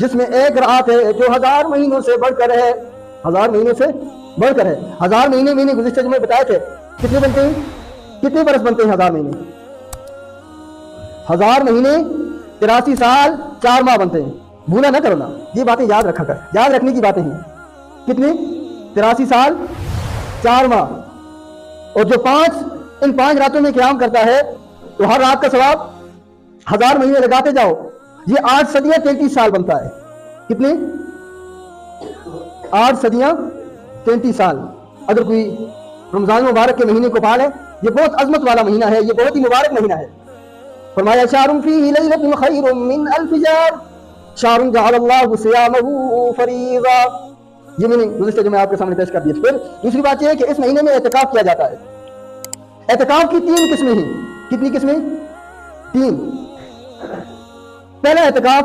جس میں ایک رات ہے جو 1000 مہینوں سے بڑھ کر ہے. 1000 مہینوں سے بڑھ کر ہے. 1000 مہینے گزشتہ جمعے بتائے تھے کتنے بنتے ہیں, کتنے برس بنتے ہیں 1000 مہینے؟ 1000 مہینے 83 سال 4 ماہ بنتے ہیں. بھولا نہ کرو نا, یہ باتیں یاد رکھا کر, یاد رکھنے کی باتیں ہیں. کتنے؟ 83 سال 4 ماہ. اور جو ان 5 راتوں میں قیام کرتا ہے تو ہر رات کا ثواب 1000 مہینے لگاتے جاؤ, یہ 8 صدیاں 33 سال بنتا ہے. کتنے؟ 8 صدیاں 33 سال. اگر کوئی رمضان مبارک کے مہینے کو پالے, یہ بہت عظمت والا مہینہ ہے, یہ بہت ہی مبارک مہینہ ہے. فرمایا شہر فیہ لیلۃ خیر من الف شہر شہر جعل اللہ صیامہ فریضہ. یہ میں نے گزشتہ جو میں آپ کے سامنے پیش کر دیا. پھر دوسری بات یہ ہے کہ اس مہینے میں اعتکاف کیا جاتا ہے. اعتکاف کی 3 قسمیں ہیں. کتنی قسمیں؟ 3. پہلا اعتکاف